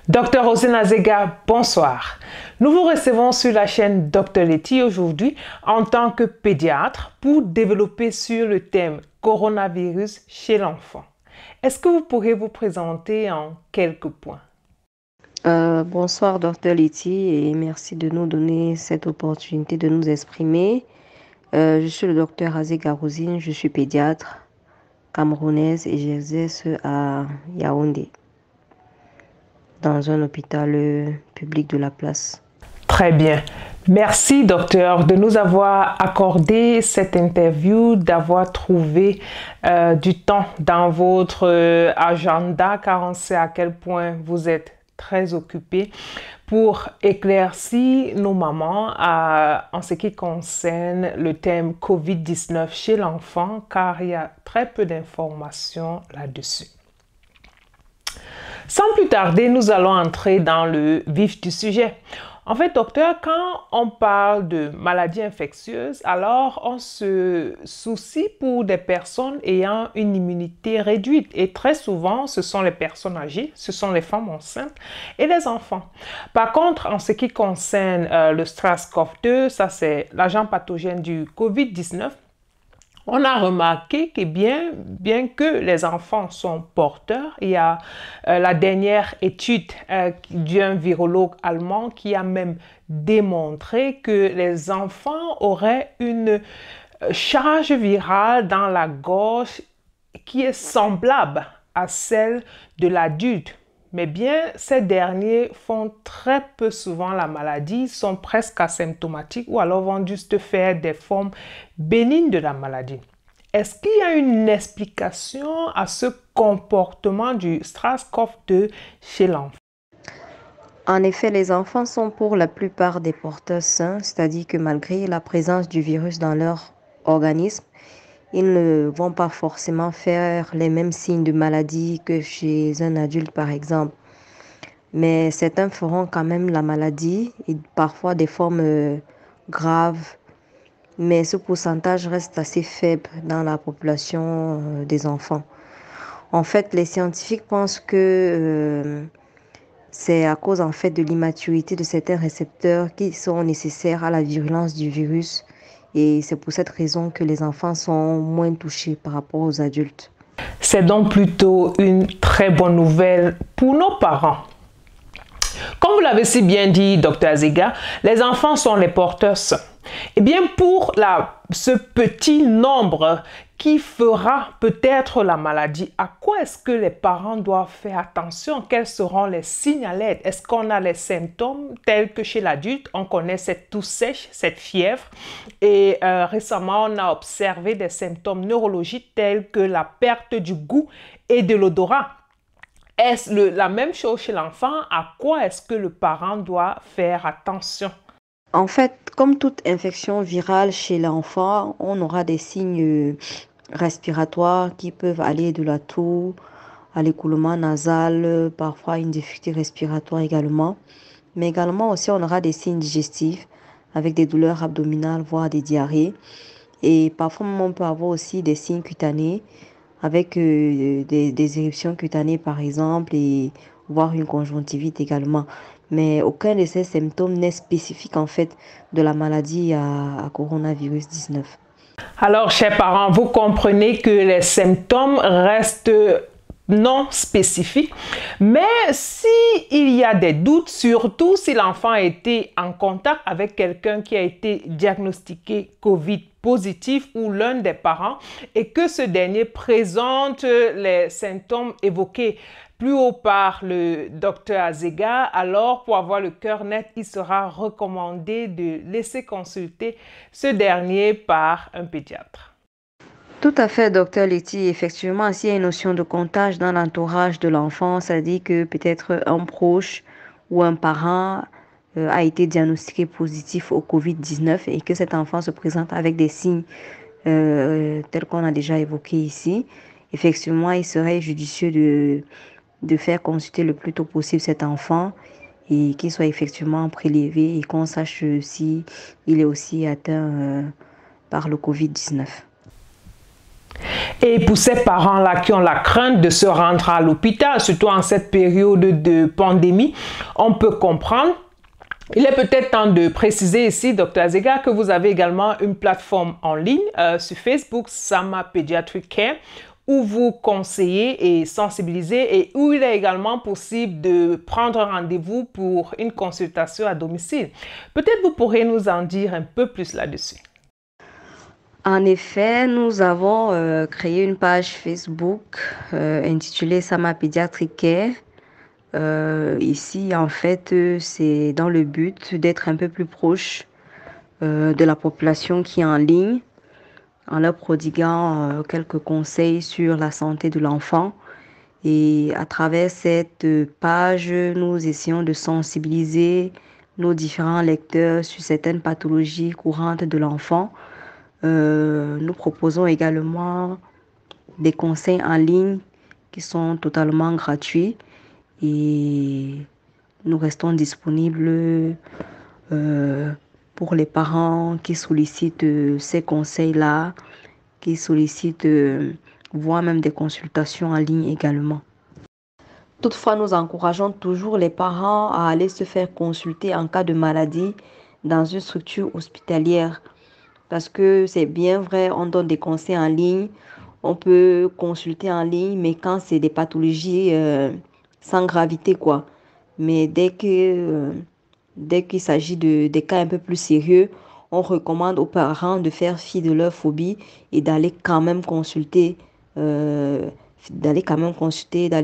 Docteur Rosine Azega, bonsoir. Nous vous recevons sur la chaîne Dr Letty aujourd'hui en tant que pédiatre pour développer sur le thème coronavirus chez l'enfant. Est-ce que vous pourriez vous présenter en quelques points? Bonsoir Dr Letty et merci de nous donner cette opportunité de nous exprimer. Je suis le docteur Azega Rosine, je suis pédiatre camerounaise et j'exerce à Yaoundé dans un hôpital public de la place. Très bien. Merci, docteur, de nous avoir accordé cette interview, d'avoir trouvé du temps dans votre agenda, car on sait à quel point vous êtes très occupé, pour éclaircir nos mamans en ce qui concerne le thème COVID-19 chez l'enfant, car il y a très peu d'informations là-dessus. Sans plus tarder, nous allons entrer dans le vif du sujet. En fait, docteur, quand on parle de maladies infectieuses, alors on se soucie pour des personnes ayant une immunité réduite. Et très souvent, ce sont les personnes âgées, ce sont les femmes enceintes et les enfants. Par contre, en ce qui concerne le SARS-CoV-2, ça c'est l'agent pathogène du COVID-19, on a remarqué que bien que les enfants sont porteurs, il y a la dernière étude d'un virologue allemand qui a même démontré que les enfants auraient une charge virale dans la gorge qui est semblable à celle de l'adulte. Mais bien, ces derniers font très peu souvent la maladie, sont presque asymptomatiques ou alors vont juste faire des formes bénignes de la maladie. Est-ce qu'il y a une explication à ce comportement du SARS-CoV-2 chez l'enfant? En effet, les enfants sont pour la plupart des porteurs sains, c'est-à-dire que malgré la présence du virus dans leur organisme, ils ne vont pas forcément faire les mêmes signes de maladie que chez un adulte, par exemple. Mais certains feront quand même la maladie et parfois des formes graves. Mais ce pourcentage reste assez faible dans la population des enfants. En fait, les scientifiques pensent que c'est à cause en fait de l'immaturité de certains récepteurs qui sont nécessaires à la virulence du virus. Et c'est pour cette raison que les enfants sont moins touchés par rapport aux adultes. C'est donc plutôt une très bonne nouvelle pour nos parents. Comme vous l'avez si bien dit, Dr Azega, les enfants sont les porteurs sains. Eh bien, pour ce petit nombre qui fera peut-être la maladie, à quoi est-ce que les parents doivent faire attention? Quels seront les signes à l'aide? Est-ce qu'on a les symptômes tels que chez l'adulte? On connaît cette toux sèche, cette fièvre. Et récemment, on a observé des symptômes neurologiques tels que la perte du goût et de l'odorat. Est-ce la même chose chez l'enfant? À quoi est-ce que le parent doit faire attention? En fait, comme toute infection virale chez l'enfant, on aura des signes respiratoires qui peuvent aller de la toux à l'écoulement nasal, parfois une difficulté respiratoire également. Mais également aussi, on aura des signes digestifs avec des douleurs abdominales, voire des diarrhées. Et parfois, on peut avoir aussi des signes cutanés avec des éruptions cutanées par exemple et voire une conjonctivite également. Mais aucun de ces symptômes n'est spécifique en fait de la maladie à coronavirus 19. Alors, chers parents, vous comprenez que les symptômes restent non spécifiques, mais s'il y a des doutes, surtout si l'enfant a été en contact avec quelqu'un qui a été diagnostiqué COVID positif ou l'un des parents et que ce dernier présente les symptômes évoqués plus haut par le docteur Azega, alors pour avoir le cœur net, il sera recommandé de laisser consulter ce dernier par un pédiatre. Tout à fait, docteur Letty. Effectivement, s'il y a une notion de contagion dans l'entourage de l'enfant, ça dit que peut-être un proche ou un parent a été diagnostiqué positif au COVID-19 et que cet enfant se présente avec des signes tels qu'on a déjà évoqués ici. Effectivement, il serait judicieux de faire consulter le plus tôt possible cet enfant et qu'il soit effectivement prélevé et qu'on sache si il est aussi atteint par le COVID-19. Et pour ces parents-là qui ont la crainte de se rendre à l'hôpital, surtout en cette période de pandémie, on peut comprendre. Il est peut-être temps de préciser ici, Dr. Zega, que vous avez également une plateforme en ligne sur Facebook, Sama Pediatric Care, où vous conseillez et sensibilisez et où il est également possible de prendre un rendez-vous pour une consultation à domicile. Peut-être vous pourrez nous en dire un peu plus là-dessus. En effet, nous avons créé une page Facebook intitulée Sama Pediatric Care. Ici, en fait, c'est dans le but d'être un peu plus proche de la population qui est en ligne, en leur prodiguant quelques conseils sur la santé de l'enfant. Et à travers cette page, nous essayons de sensibiliser nos différents lecteurs sur certaines pathologies courantes de l'enfant. Nous proposons également des conseils en ligne qui sont totalement gratuits et nous restons disponibles pour les parents qui sollicitent ces conseils-là, qui sollicitent voire même des consultations en ligne également. Toutefois, nous encourageons toujours les parents à aller se faire consulter en cas de maladie dans une structure hospitalière. Parce que c'est bien vrai, on donne des conseils en ligne, on peut consulter en ligne, mais quand c'est des pathologies sans gravité, quoi. Mais dès qu'il s'agit des cas un peu plus sérieux, on recommande aux parents de faire fi de leur phobie et d'aller quand même consulter, d'aller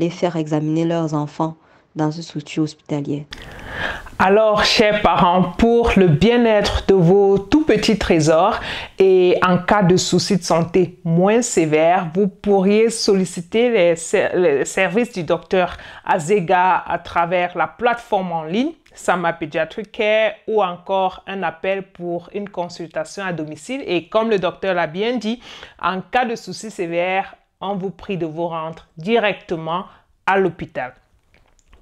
faire examiner leurs enfants dans une structure hospitalière. Alors, chers parents, pour le bien-être de vos tout petits trésors et en cas de soucis de santé moins sévères, vous pourriez solliciter les services du docteur Azega à travers la plateforme en ligne Sama Pediatric Care ou encore un appel pour une consultation à domicile. Et comme le docteur l'a bien dit, en cas de soucis sévères, on vous prie de vous rendre directement à l'hôpital.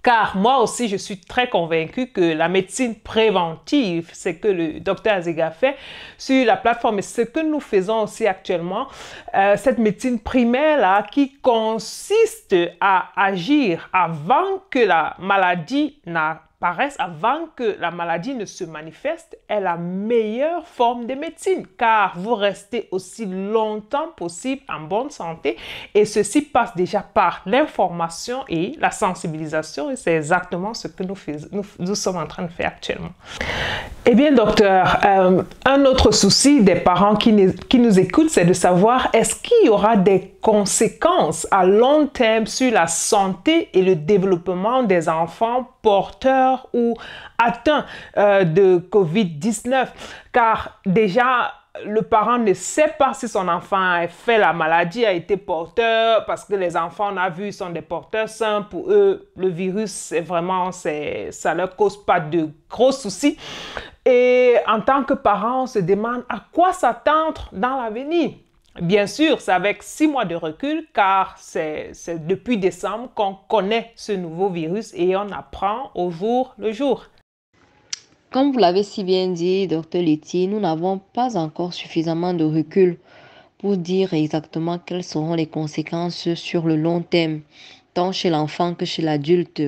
Car moi aussi, je suis très convaincue que la médecine préventive, c'est que le docteur Azega fait sur la plateforme, et ce que nous faisons aussi actuellement, cette médecine primaire-là qui consiste à agir avant que la maladie n'apparaisse, avant que la maladie ne se manifeste, est la meilleure forme de médecine, car vous restez aussi longtemps possible en bonne santé, et ceci passe déjà par l'information et la sensibilisation, et c'est exactement ce que nous sommes en train de faire actuellement. Eh bien, docteur, un autre souci des parents qui nous écoutent, c'est de savoir est-ce qu'il y aura des conséquences à long terme sur la santé et le développement des enfants porteurs ou atteints de COVID-19, car déjà, le parent ne sait pas si son enfant a fait la maladie, a été porteur, parce que les enfants, on a vu, sont des porteurs sains. Pour eux, le virus, ça ne leur cause pas de gros soucis. Et en tant que parent, on se demande à quoi s'attendre dans l'avenir. Bien sûr, c'est avec 6 mois de recul, car c'est depuis décembre qu'on connaît ce nouveau virus et on apprend au jour le jour. Comme vous l'avez si bien dit, Dr Letty, nous n'avons pas encore suffisamment de recul pour dire exactement quelles seront les conséquences sur le long terme, tant chez l'enfant que chez l'adulte,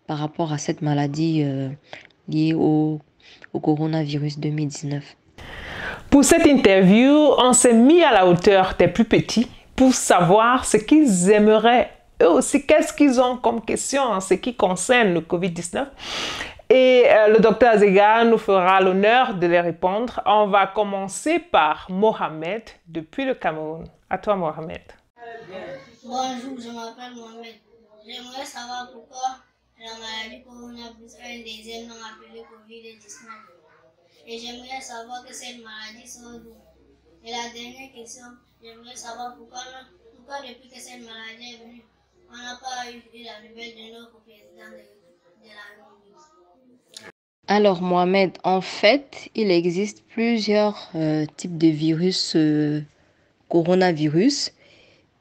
par rapport à cette maladie liée au coronavirus 2019. Pour cette interview, on s'est mis à la hauteur des plus petits pour savoir ce qu'ils aimeraient, eux aussi, qu'est-ce qu'ils ont comme question en ce qui concerne le COVID-19. Et le docteur Azega nous fera l'honneur de les répondre. On va commencer par Mohamed depuis le Cameroun. À toi, Mohamed. Bonjour, je m'appelle Mohamed. J'aimerais savoir pourquoi la maladie coronavirus a un deuxième nom appelé COVID-19. Et j'aimerais savoir que cette maladie sort d'où. Et la dernière question, j'aimerais savoir pourquoi depuis que cette maladie est venue, on n'a pas eu la nouvelle de notre président de la République. Alors Mohamed, en fait, il existe plusieurs types de virus coronavirus,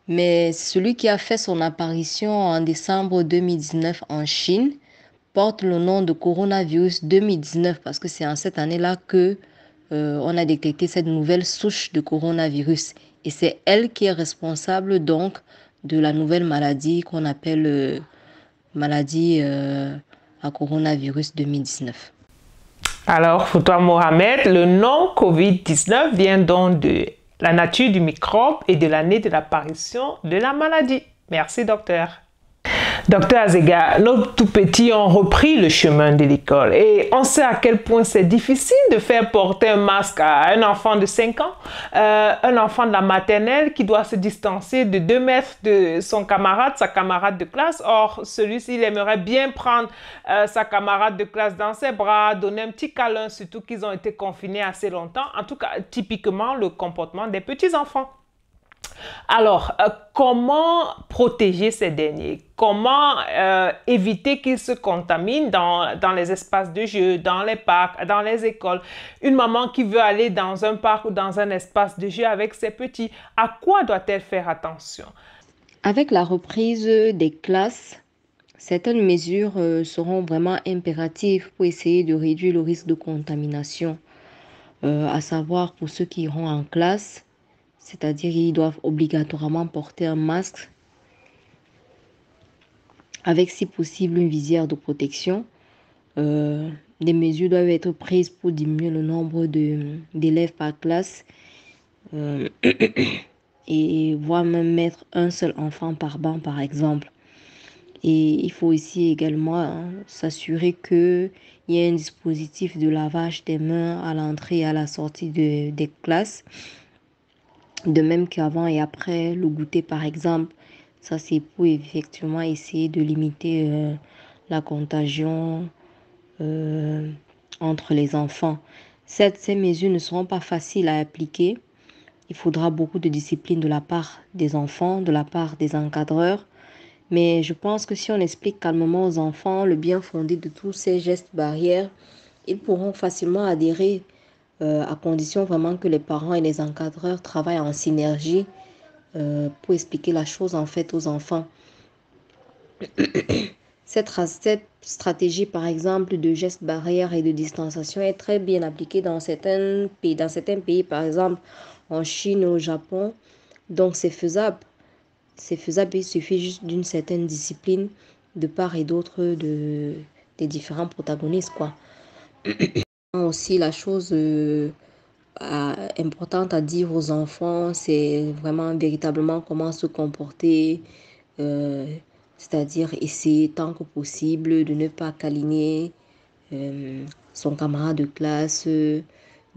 mais celui qui a fait son apparition en décembre 2019 en Chine porte le nom de coronavirus 2019 parce que c'est en cette année-là que on a détecté cette nouvelle souche de coronavirus. Et c'est elle qui est responsable donc de la nouvelle maladie qu'on appelle maladie à coronavirus 2019. Alors, pour toi, Mohamed, le nom COVID-19 vient donc de la nature du microbe et de l'année de l'apparition de la maladie. Merci, docteur. Docteur Azega, nos tout petits ont repris le chemin de l'école et on sait à quel point c'est difficile de faire porter un masque à un enfant de 5 ans, un enfant de la maternelle qui doit se distancer de 2 mètres de son camarade, sa camarade de classe. Or, celui-ci, il aimerait bien prendre sa camarade de classe dans ses bras, donner un petit câlin, surtout qu'ils ont été confinés assez longtemps. En tout cas, typiquement le comportement des petits enfants. Alors, comment protéger ces derniers? Comment éviter qu'ils se contaminent dans les espaces de jeu, dans les parcs, dans les écoles? Une maman qui veut aller dans un parc ou dans un espace de jeu avec ses petits, à quoi doit-elle faire attention? Avec la reprise des classes, certaines mesures seront vraiment impératives pour essayer de réduire le risque de contamination, à savoir pour ceux qui iront en classe. C'est-à-dire qu'ils doivent obligatoirement porter un masque avec, si possible, une visière de protection. Des mesures doivent être prises pour diminuer le nombre d'élèves par classe et voire même mettre un seul enfant par banc, par exemple. Et il faut aussi également s'assurer qu'il y ait un dispositif de lavage des mains à l'entrée et à la sortie des classes. De même qu'avant et après le goûter, par exemple. Ça, c'est pour effectivement essayer de limiter la contagion entre les enfants. Ces mesures ne seront pas faciles à appliquer. Il faudra beaucoup de discipline de la part des enfants, de la part des encadreurs. Mais je pense que si on explique calmement aux enfants le bien fondé de tous ces gestes barrières, ils pourront facilement adhérer à condition vraiment que les parents et les encadreurs travaillent en synergie pour expliquer la chose en fait aux enfants. Cette stratégie, par exemple, de gestes barrières et de distanciation est très bien appliquée dans certains pays. Dans certains pays, par exemple, en Chine, au Japon. Donc, c'est faisable. C'est faisable, il suffit juste d'une certaine discipline de part et d'autre des différents protagonistes, quoi. Aussi, la chose importante à dire aux enfants, c'est vraiment véritablement comment se comporter, c'est-à-dire essayer tant que possible de ne pas câliner son camarade de classe, de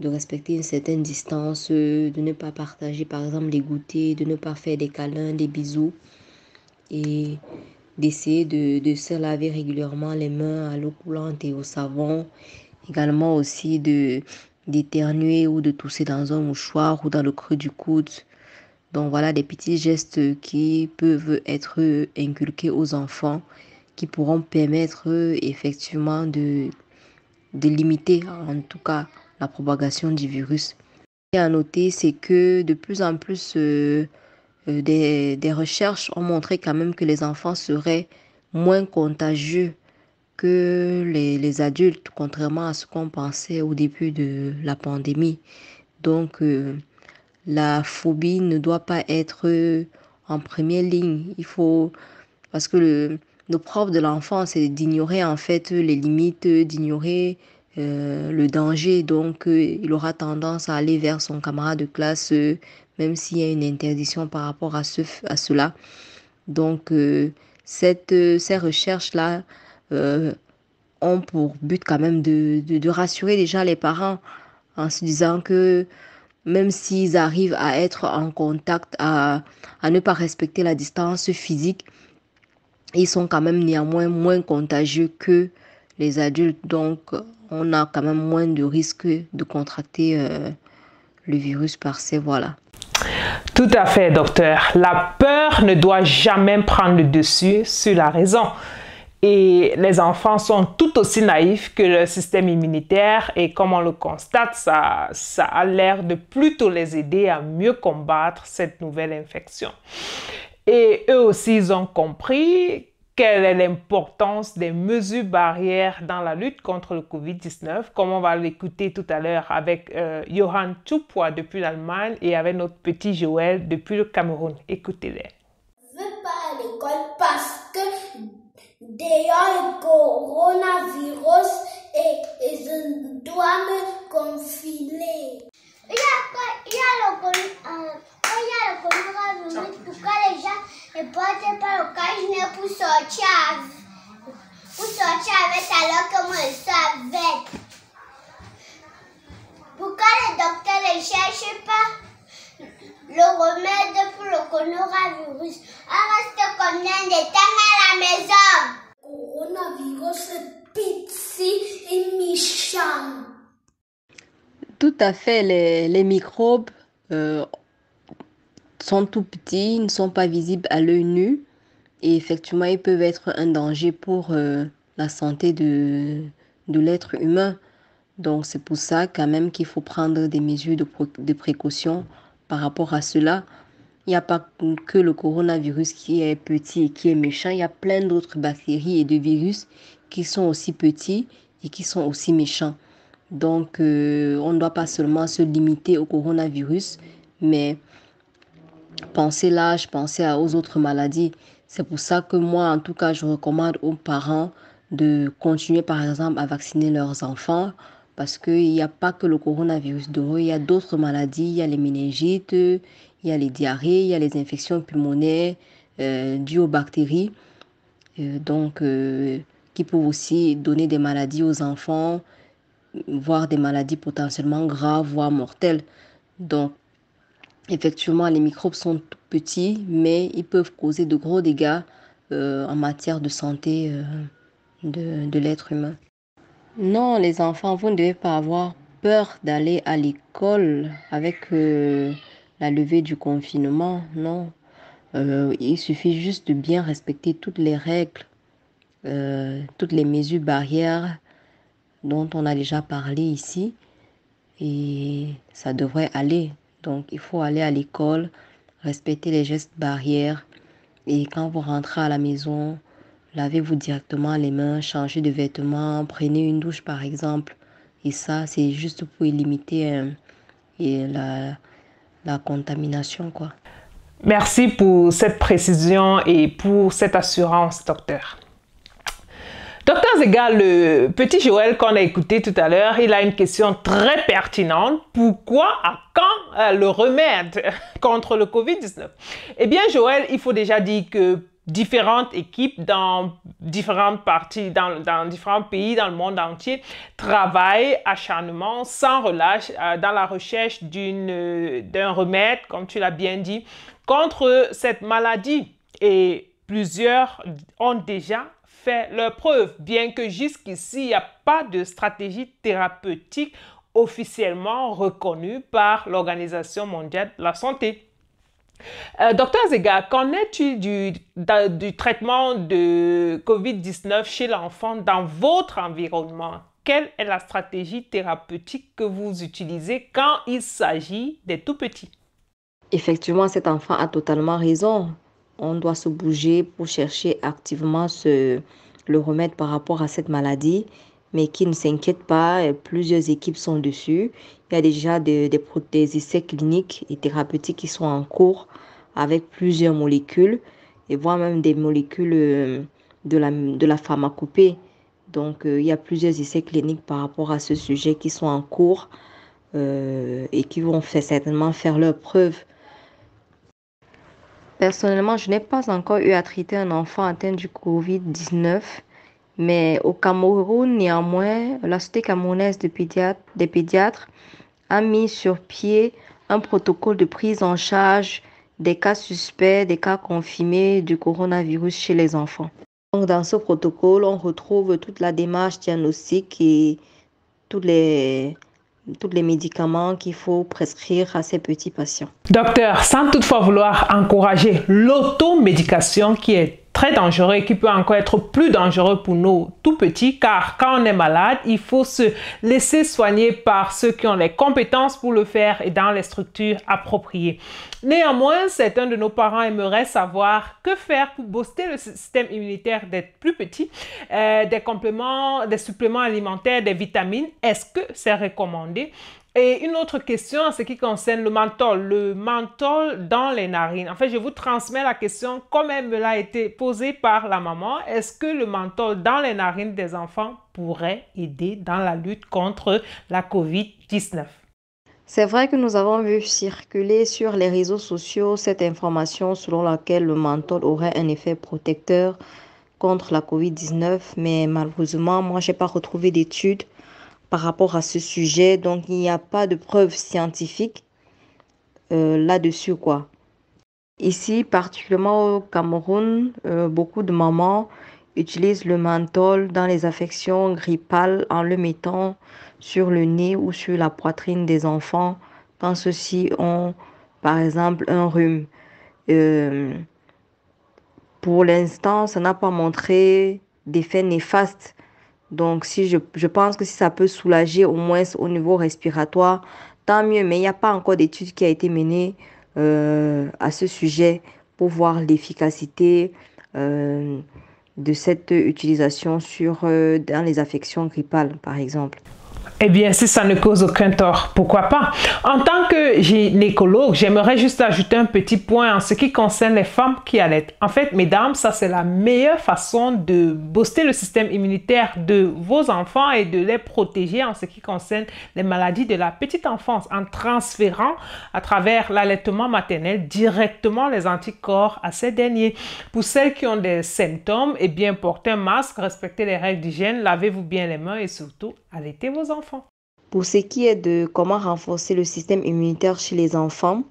respecter une certaine distance, de ne pas partager par exemple des goûters, de ne pas faire des câlins, des bisous et d'essayer de se laver régulièrement les mains à l'eau coulante et au savon. Également aussi d'éternuer ou de tousser dans un mouchoir ou dans le creux du coude. Donc voilà des petits gestes qui peuvent être inculqués aux enfants qui pourront permettre effectivement de limiter en tout cas la propagation du virus. Et à noter, c'est que de plus en plus des recherches ont montré quand même que les enfants seraient moins contagieux que les adultes, contrairement à ce qu'on pensait au début de la pandémie. Donc, la phobie ne doit pas être en première ligne. Il faut, parce que le propre de l'enfant, c'est d'ignorer en fait les limites, d'ignorer le danger. Donc, il aura tendance à aller vers son camarade de classe, même s'il y a une interdiction par rapport à cela. Donc, ces recherches-là ont pour but quand même de rassurer déjà les parents en se disant que même s'ils arrivent à être en contact, à ne pas respecter la distance physique, ils sont quand même néanmoins moins contagieux que les adultes. Donc, on a quand même moins de risques de contracter le virus par ces voies-là. Tout à fait, docteur. La peur ne doit jamais prendre le dessus sur la raison. Et les enfants sont tout aussi naïfs que le système immunitaire et comme on le constate, ça a l'air de plutôt les aider à mieux combattre cette nouvelle infection. Et eux aussi, ils ont compris quelle est l'importance des mesures barrières dans la lutte contre le COVID-19, comme on va l'écouter tout à l'heure avec Johan Tchoupwa depuis l'Allemagne et avec notre petit Joël depuis le Cameroun. Écoutez-les. Je ne vais pas à l'école parce que d'ailleurs le coronavirus et je dois me confiner. Il y a le coronavirus, pourquoi les gens ne portent pas le casque pour sortir avec alors que moi je suis avec. Pourquoi les docteurs ne cherchent pas le remède pour le coronavirus? On reste combien de temps à la maison? Le coronavirus est petit et méchant. Tout à fait, les microbes sont tout petits, ils ne sont pas visibles à l'œil nu et effectivement ils peuvent être un danger pour la santé de l'être humain. Donc c'est pour ça quand même qu'il faut prendre des mesures de précaution par rapport à cela. Il n'y a pas que le coronavirus qui est petit et qui est méchant, il y a plein d'autres bactéries et de virus qui sont aussi petits et qui sont aussi méchants. Donc, on ne doit pas seulement se limiter au coronavirus, mais penser l'âge, penser aux autres maladies. C'est pour ça que moi, en tout cas, je recommande aux parents de continuer, par exemple, à vacciner leurs enfants, parce qu'il n'y a pas que le coronavirus il y a d'autres maladies, il y a les méningites, il y a les diarrhées, il y a les infections pulmonaires dues aux bactéries, qui peuvent aussi donner des maladies aux enfants, voire des maladies potentiellement graves, voire mortelles. Donc, effectivement, les microbes sont tout petits, mais ils peuvent causer de gros dégâts en matière de santé de l'être humain. Non, les enfants, vous ne devez pas avoir peur d'aller à l'école avec la levée du confinement, non. Il suffit juste de bien respecter toutes les règles, toutes les mesures barrières dont on a déjà parlé ici et ça devrait aller. Donc il faut aller à l'école, respecter les gestes barrières et quand vous rentrez à la maison, lavez-vous directement les mains, changez de vêtements, prenez une douche par exemple. Et ça, c'est juste pour limiter la contamination, quoi. Merci pour cette précision et pour cette assurance, docteur. Docteur Zega, le petit Joël qu'on a écouté tout à l'heure, il a une question très pertinente. Pourquoi, à quand le remède contre le COVID-19? Eh bien, Joël, il faut déjà dire que différentes équipes dans différentes parties, dans différents pays, dans le monde entier, travaillent acharnement, sans relâche, dans la recherche d'un remède, comme tu l'as bien dit, contre cette maladie. Et plusieurs ont déjà fait leurs preuves, bien que jusqu'ici, il n'y a pas de stratégie thérapeutique officiellement reconnue par l'Organisation mondiale de la santé. Docteur Zega, qu'en est-il du traitement de COVID-19 chez l'enfant dans votre environnement? Quelle est la stratégie thérapeutique que vous utilisez quand il s'agit des tout-petits? Effectivement, cet enfant a totalement raison. On doit se bouger pour chercher activement le remède par rapport à cette maladie, mais qui ne s'inquiète pas, plusieurs équipes sont dessus. Il y a déjà des essais cliniques et thérapeutiques qui sont en cours avec plusieurs molécules et voire même des molécules de la pharmacopée. Donc, il y a plusieurs essais cliniques par rapport à ce sujet qui sont en cours et qui vont certainement faire leurs preuves. Personnellement, je n'ai pas encore eu à traiter un enfant atteint du COVID-19, mais au Cameroun, néanmoins, la Société camerounaise des pédiatres a mis sur pied un protocole de prise en charge des cas suspects, des cas confirmés du coronavirus chez les enfants. Donc, dans ce protocole, on retrouve toute la démarche diagnostique et tous les médicaments qu'il faut prescrire à ces petits patients. Docteur, sans toutefois vouloir encourager l'automédication qui est très dangereux et qui peut encore être plus dangereux pour nos tout petits, car quand on est malade, il faut se laisser soigner par ceux qui ont les compétences pour le faire et dans les structures appropriées. Néanmoins, certains de nos parents aimeraient savoir que faire pour booster le système immunitaire des plus petits, des compléments, des suppléments alimentaires, des vitamines. Est-ce que c'est recommandé? Et une autre question en ce qui concerne le menthol dans les narines. En fait, je vous transmets la question comme elle me l'a été posée par la maman. Est-ce que le menthol dans les narines des enfants pourrait aider dans la lutte contre la COVID-19? C'est vrai que nous avons vu circuler sur les réseaux sociaux cette information selon laquelle le menthol aurait un effet protecteur contre la COVID-19, mais malheureusement, moi, je n'ai pas retrouvé d'études par rapport à ce sujet, donc il n'y a pas de preuves scientifiques là-dessus, quoi. Ici, particulièrement au Cameroun, beaucoup de mamans utilisent le menthol dans les affections grippales en le mettant sur le nez ou sur la poitrine des enfants quand ceux-ci ont, par exemple, un rhume. Euh, pour l'instant, ça n'a pas montré d'effet néfaste. Donc, si je pense que si ça peut soulager au moins au niveau respiratoire, tant mieux. Mais il n'y a pas encore d'étude qui a été menée à ce sujet pour voir l'efficacité de cette utilisation dans les affections grippales, par exemple. Eh bien, si ça ne cause aucun tort, pourquoi pas? En tant que gynécologue, j'aimerais juste ajouter un petit point en ce qui concerne les femmes qui allaitent. En fait, mesdames, ça c'est la meilleure façon de booster le système immunitaire de vos enfants et de les protéger en ce qui concerne les maladies de la petite enfance en transférant à travers l'allaitement maternel directement les anticorps à ces derniers. Pour celles qui ont des symptômes, eh bien, portez un masque, respectez les règles d'hygiène, lavez-vous bien les mains et surtout, allaitez vos enfants. Pour ce qui est de comment renforcer le système immunitaire chez les enfants,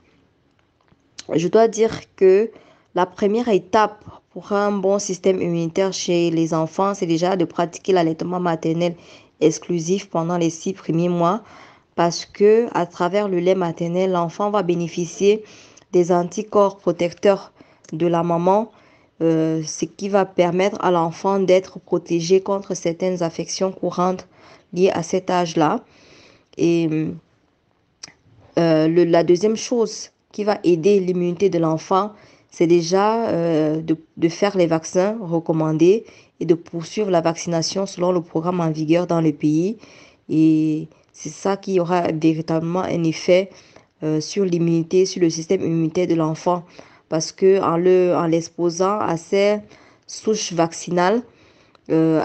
je dois dire que la première étape pour un bon système immunitaire chez les enfants, c'est déjà de pratiquer l'allaitement maternel exclusif pendant les 6 premiers mois parce que à travers le lait maternel, l'enfant va bénéficier des anticorps protecteurs de la maman, ce qui va permettre à l'enfant d'être protégé contre certaines affections courantes liées à cet âge-là. Et la deuxième chose qui va aider l'immunité de l'enfant, c'est déjà de faire les vaccins recommandés et de poursuivre la vaccination selon le programme en vigueur dans le pays. Et c'est ça qui aura véritablement un effet sur l'immunité, sur le système immunitaire de l'enfant. Parce qu'en l'exposant à ces souches vaccinales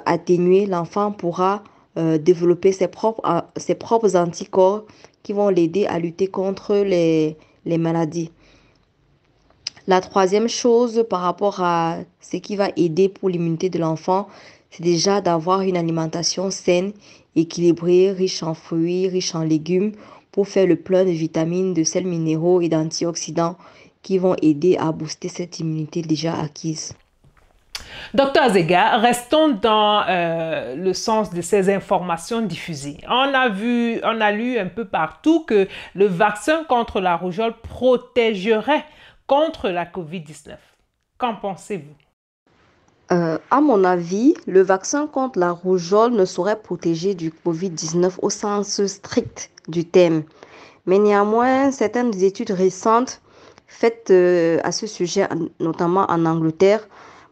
atténuées, l'enfant pourra développer ses propres anticorps qui vont l'aider à lutter contre les maladies. La troisième chose par rapport à ce qui va aider pour l'immunité de l'enfant, c'est déjà d'avoir une alimentation saine, équilibrée, riche en fruits, riche en légumes, pour faire le plein de vitamines, de sels minéraux et d'antioxydants qui vont aider à booster cette immunité déjà acquise. Docteur Zega, restons dans le sens de ces informations diffusées. On a lu un peu partout que le vaccin contre la rougeole protégerait contre la COVID-19. Qu'en pensez-vous? À mon avis, le vaccin contre la rougeole ne saurait protéger du COVID-19 au sens strict du terme. Mais néanmoins, certaines études récentes faites à ce sujet, notamment en Angleterre,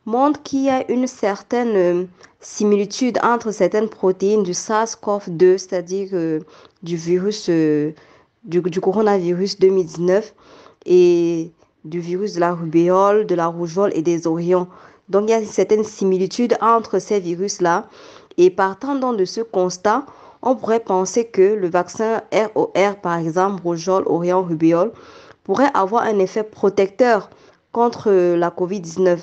montre qu'il y a une certaine similitude entre certaines protéines du SARS-CoV-2, c'est-à-dire du virus, du coronavirus 2019 et du virus de la rubéole, de la rougeole et des orions. Donc, il y a une certaine similitude entre ces virus-là. Et partant donc de ce constat, on pourrait penser que le vaccin ROR, par exemple, rougeole, orion, rubéole, pourrait avoir un effet protecteur contre la COVID-19.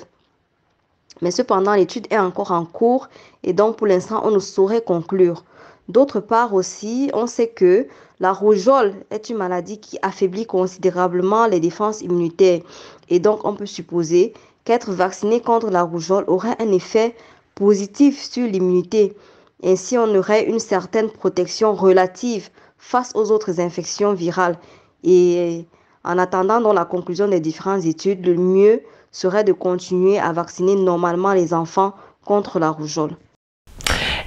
Mais cependant, l'étude est encore en cours et donc pour l'instant, on ne saurait conclure. D'autre part aussi, on sait que la rougeole est une maladie qui affaiblit considérablement les défenses immunitaires. Et donc, on peut supposer qu'être vacciné contre la rougeole aurait un effet positif sur l'immunité. Ainsi, on aurait une certaine protection relative face aux autres infections virales. Et en attendant donc la conclusion des différentes études, le mieux serait de continuer à vacciner normalement les enfants contre la rougeole.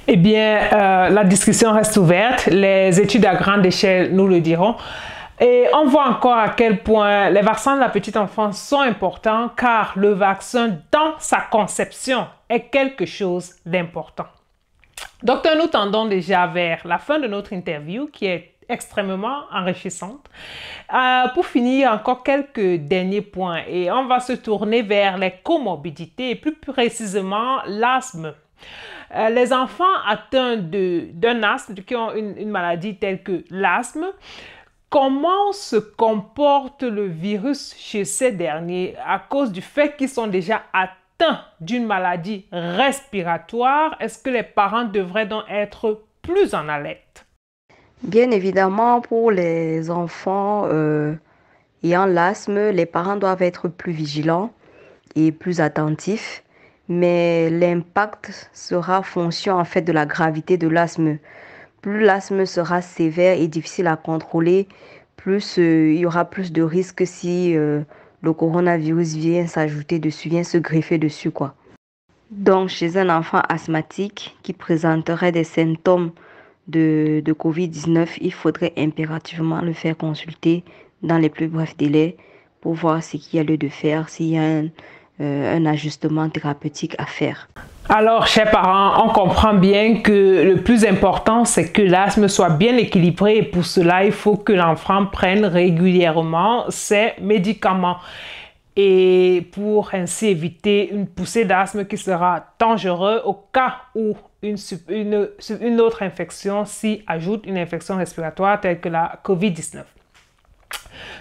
Eh bien, la discussion reste ouverte. Les études à grande échelle nous le diront. Et on voit encore à quel point les vaccins de la petite enfance sont importants car le vaccin dans sa conception est quelque chose d'important. Docteur, nous tendons déjà vers la fin de notre interview qui est extrêmement enrichissante. Pour finir, encore quelques derniers points et on va se tourner vers les comorbidités et plus précisément l'asthme. Les enfants atteints d'un asthme, qui ont une maladie telle que l'asthme, comment se comporte le virus chez ces derniers à cause du fait qu'ils sont déjà atteints d'une maladie respiratoire? Est-ce que les parents devraient donc être plus en alerte? Bien évidemment, pour les enfants ayant l'asthme, les parents doivent être plus vigilants et plus attentifs, mais l'impact sera fonction en fait de la gravité de l'asthme. Plus l'asthme sera sévère et difficile à contrôler, plus il y aura plus de risques si le coronavirus vient s'ajouter dessus, vient se greffer dessus, quoi. Donc, chez un enfant asthmatique qui présenterait des symptômes de COVID-19, il faudrait impérativement le faire consulter dans les plus brefs délais pour voir ce qu'il y a lieu de faire, s'il y a un ajustement thérapeutique à faire. Alors, chers parents, on comprend bien que le plus important, c'est que l'asthme soit bien équilibré et pour cela, il faut que l'enfant prenne régulièrement ses médicaments. Et pour ainsi éviter une poussée d'asthme qui sera dangereuse au cas où une autre infection s'y ajoute, une infection respiratoire telle que la COVID-19.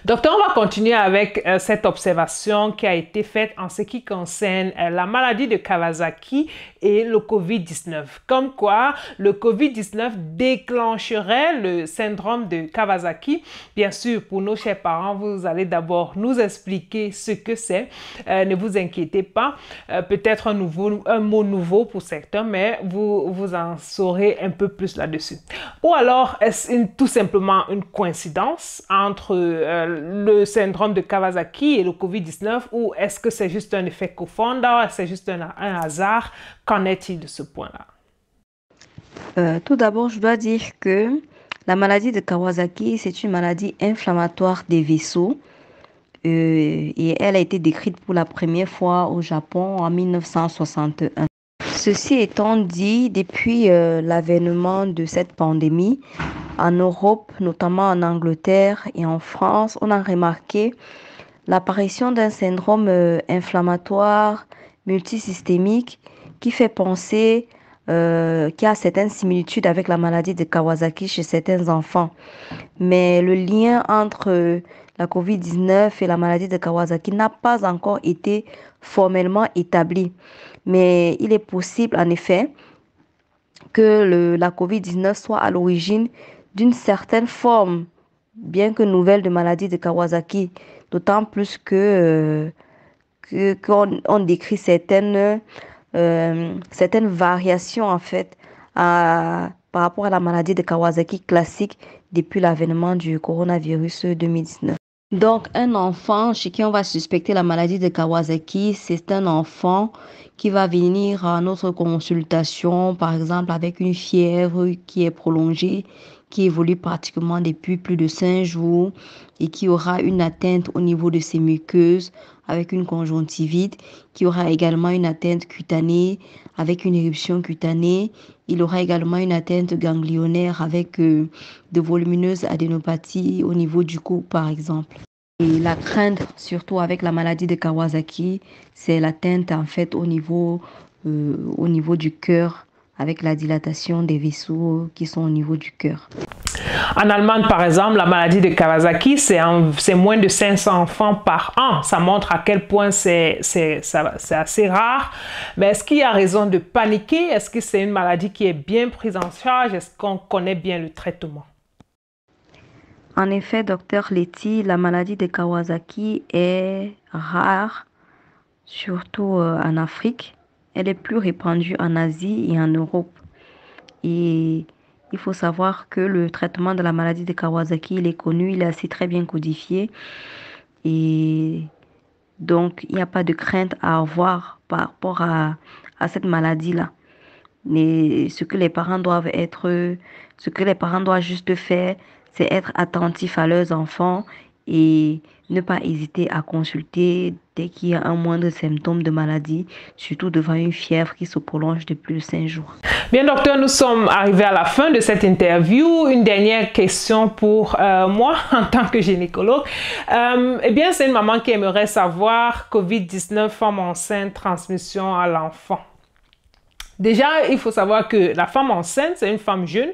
Docteur, on va continuer avec cette observation qui a été faite en ce qui concerne la maladie de Kawasaki et le COVID-19. Comme quoi, le COVID-19 déclencherait le syndrome de Kawasaki. Bien sûr, pour nos chers parents, vous allez d'abord nous expliquer ce que c'est. Ne vous inquiétez pas. Peut-être un mot nouveau pour certains, mais vous en saurez un peu plus là-dessus. Ou alors, est-ce tout simplement une coïncidence entre le syndrome de Kawasaki et le COVID-19 ou est-ce que c'est juste un effet co-founder, c'est juste un hasard? Qu'en est-il de ce point-là? Tout d'abord, je dois dire que la maladie de Kawasaki, c'est une maladie inflammatoire des vaisseaux et elle a été décrite pour la première fois au Japon en 1961. Ceci étant dit, depuis l'avènement de cette pandémie, en Europe, notamment en Angleterre et en France, on a remarqué l'apparition d'un syndrome inflammatoire multisystémique qui fait penser qu'il y a certaines similitudes avec la maladie de Kawasaki chez certains enfants. Mais le lien entre la COVID-19 et la maladie de Kawasaki n'a pas encore été formellement établi. Mais il est possible en effet que la COVID-19 soit à l'origine d'une certaine forme, bien que nouvelle, de maladie de Kawasaki, d'autant plus qu'on décrit certaines variations en fait par rapport à la maladie de Kawasaki classique depuis l'avènement du coronavirus 2019. Donc, un enfant chez qui on va suspecter la maladie de Kawasaki, c'est un enfant qui va venir à notre consultation, par exemple, avec une fièvre qui est prolongée, qui évolue pratiquement depuis plus de 5 jours et qui aura une atteinte au niveau de ses muqueuses avec une conjonctivite, qui aura également une atteinte cutanée avec une éruption cutanée. Il aura également une atteinte ganglionnaire avec de volumineuses adénopathies au niveau du cou, par exemple. Et la crainte, surtout avec la maladie de Kawasaki, c'est l'atteinte en fait au niveau du cœur, avec la dilatation des vaisseaux qui sont au niveau du cœur. En Allemagne, par exemple, la maladie de Kawasaki, c'est moins de 500 enfants par an. Ça montre à quel point c'est assez rare. Mais est-ce qu'il y a raison de paniquer? Est-ce que c'est une maladie qui est bien prise en charge? Est-ce qu'on connaît bien le traitement? En effet, docteur Letty, la maladie de Kawasaki est rare, surtout en Afrique. Elle est plus répandue en Asie et en Europe. Et il faut savoir que le traitement de la maladie de Kawasaki, il est connu, il est assez très bien codifié. Et Donc, il n'y a pas de crainte à avoir par rapport à cette maladie-là. Mais ce que les parents doivent être, ce que les parents doivent juste faire, c'est être attentifs à leurs enfants et ne pas hésiter à consulter dès qu'il y a un moindre symptôme de maladie, surtout devant une fièvre qui se prolonge de plus de 5 jours. Bien, docteur, nous sommes arrivés à la fin de cette interview. Une dernière question pour moi en tant que gynécologue. Eh bien, c'est une maman qui aimerait savoir COVID-19, femme enceinte, transmission à l'enfant. Déjà, il faut savoir que la femme enceinte, c'est une femme jeune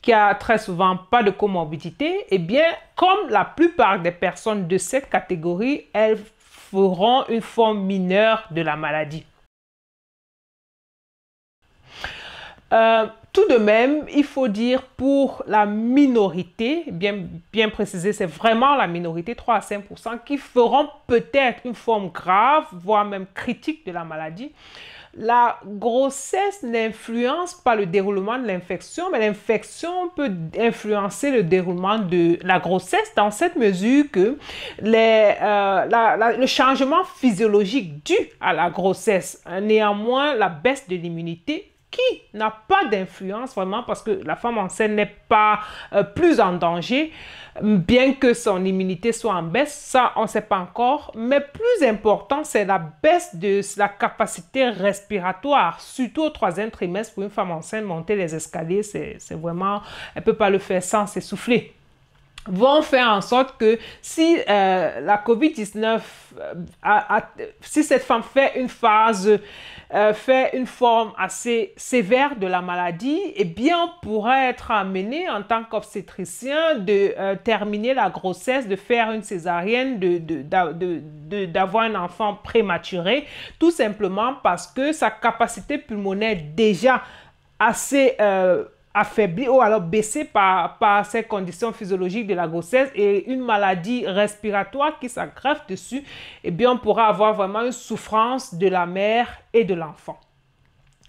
qui a très souvent pas de comorbidité. Eh bien, comme la plupart des personnes de cette catégorie, elles feront une forme mineure de la maladie. Tout de même, il faut dire pour la minorité, bien précisé, c'est vraiment la minorité, 3 à 5%, qui feront peut-être une forme grave, voire même critique de la maladie. La grossesse n'influence pas le déroulement de l'infection, mais l'infection peut influencer le déroulement de la grossesse dans cette mesure que le changement physiologique dû à la grossesse, néanmoins la baisse de l'immunité, qui n'a pas d'influence vraiment parce que la femme enceinte n'est pas plus en danger, bien que son immunité soit en baisse, ça on ne sait pas encore, mais plus important c'est la baisse de la capacité respiratoire, surtout au 3e trimestre pour une femme enceinte, monter les escaliers, c'est vraiment, elle ne peut pas le faire sans s'essouffler. Vont faire en sorte que si la COVID-19, si cette femme fait une fait une forme assez sévère de la maladie, eh bien, on pourrait être amené en tant qu'obstétricien de terminer la grossesse, de faire une césarienne, d'avoir un enfant prématuré, tout simplement parce que sa capacité pulmonaire déjà assez affaibli ou alors baissé par ces conditions physiologiques de la grossesse et une maladie respiratoire qui s'aggrave dessus, eh bien, on pourra avoir vraiment une souffrance de la mère et de l'enfant.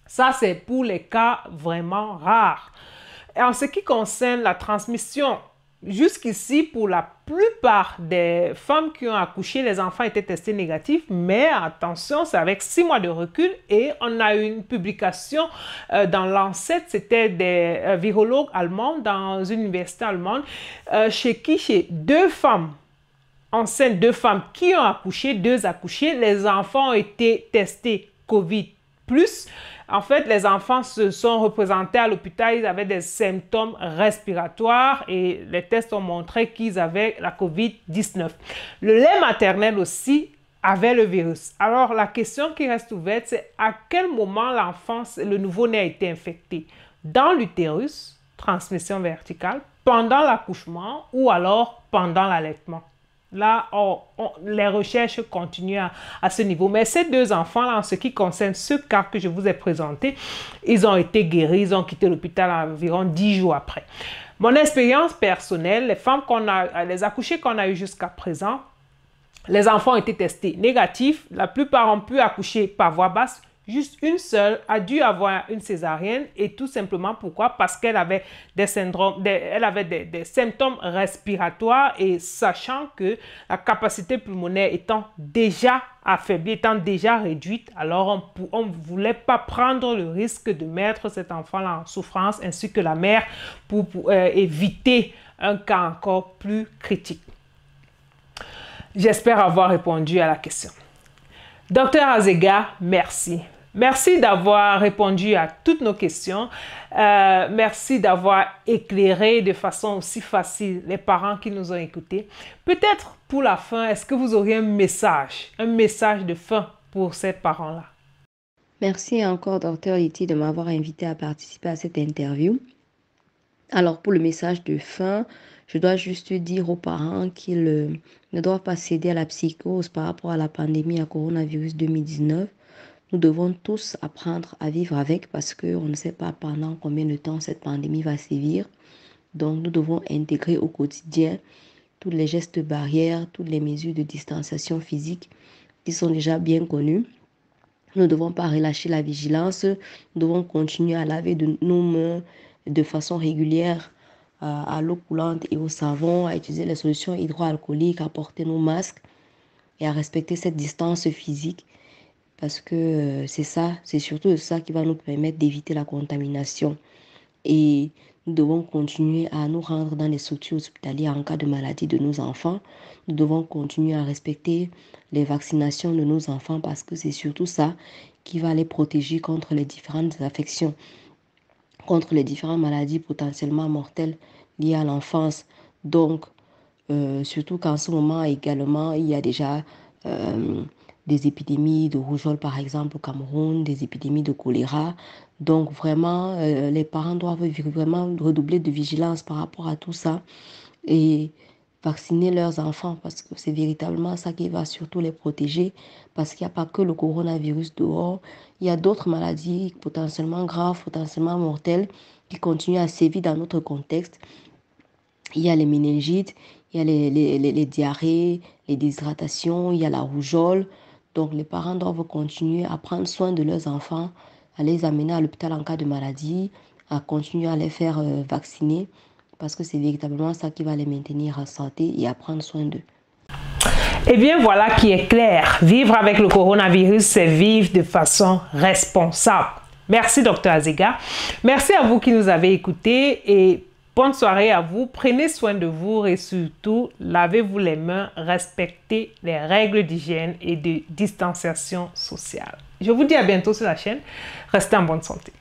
Ça, c'est pour les cas vraiment rares. Et en ce qui concerne la transmission, jusqu'ici, pour la plupart des femmes qui ont accouché, les enfants étaient testés négatifs, mais attention, c'est avec 6 mois de recul et on a eu une publication dans Lancet, c'était des virologues allemands dans une université allemande, chez 2 femmes enceintes, 2 femmes qui ont accouché, 2 accouchés, les enfants ont été testés COVID+. En fait, les enfants se sont représentés à l'hôpital, ils avaient des symptômes respiratoires et les tests ont montré qu'ils avaient la COVID-19. Le lait maternel aussi avait le virus. Alors, la question qui reste ouverte, c'est à quel moment l'enfant, le nouveau-né a été infecté? Dans l'utérus, transmission verticale, pendant l'accouchement ou alors pendant l'allaitement? Là, les recherches continuent à ce niveau. Mais ces 2 enfants-là, en ce qui concerne ce cas que je vous ai présenté, ils ont été guéris, ils ont quitté l'hôpital environ 10 jours après. Mon expérience personnelle, les accouchés qu'on a eu jusqu'à présent, les enfants ont été testés négatifs. La plupart ont pu accoucher par voie basse. Juste une seule a dû avoir une césarienne et tout simplement pourquoi? Parce qu'elle avait des symptômes respiratoires et sachant que la capacité pulmonaire étant déjà affaiblie, étant déjà réduite, alors on ne voulait pas prendre le risque de mettre cet enfant-là en souffrance ainsi que la mère pour éviter un cas encore plus critique. J'espère avoir répondu à la question. Docteur Azega, merci. Merci d'avoir répondu à toutes nos questions. Merci d'avoir éclairé de façon aussi facile les parents qui nous ont écoutés. Peut-être pour la fin, est-ce que vous auriez un message de fin pour ces parents-là? Merci encore, Dr Liti, de m'avoir invité à participer à cette interview. Alors, pour le message de fin, je dois juste dire aux parents qu'ils ne doivent pas céder à la psychose par rapport à la pandémie à coronavirus 2019. Nous devons tous apprendre à vivre avec parce qu'on ne sait pas pendant combien de temps cette pandémie va sévir. Donc, nous devons intégrer au quotidien tous les gestes barrières, toutes les mesures de distanciation physique qui sont déjà bien connues. Nous ne devons pas relâcher la vigilance. Nous devons continuer à laver nos mains de façon régulière à l'eau coulante et au savon, à utiliser les solutions hydroalcooliques, à porter nos masques et à respecter cette distance physique parce que c'est surtout ça qui va nous permettre d'éviter la contamination. Et nous devons continuer à nous rendre dans les structures hospitalières en cas de maladie de nos enfants. Nous devons continuer à respecter les vaccinations de nos enfants parce que c'est surtout ça qui va les protéger contre les différentes affections, contre les différentes maladies potentiellement mortelles liées à l'enfance. Donc, surtout qu'en ce moment également, il y a déjà des épidémies de rougeole, par exemple, au Cameroun, des épidémies de choléra. Donc, vraiment, les parents doivent vraiment redoubler de vigilance par rapport à tout ça et vacciner leurs enfants parce que c'est véritablement ça qui va surtout les protéger parce qu'il n'y a pas que le coronavirus dehors, il y a d'autres maladies potentiellement graves, potentiellement mortelles qui continuent à sévir dans notre contexte. Il y a les méningites, il y a les diarrhées, les déshydratations, il y a la rougeole. Donc les parents doivent continuer à prendre soin de leurs enfants, à les amener à l'hôpital en cas de maladie, à continuer à les faire vacciner parce que c'est véritablement ça qui va les maintenir en santé et à prendre soin d'eux. Eh bien, voilà qui est clair. Vivre avec le coronavirus, c'est vivre de façon responsable. Merci, Dr Azega. Merci à vous qui nous avez écoutés et bonne soirée à vous. Prenez soin de vous et surtout, lavez-vous les mains, respectez les règles d'hygiène et de distanciation sociale. Je vous dis à bientôt sur la chaîne. Restez en bonne santé.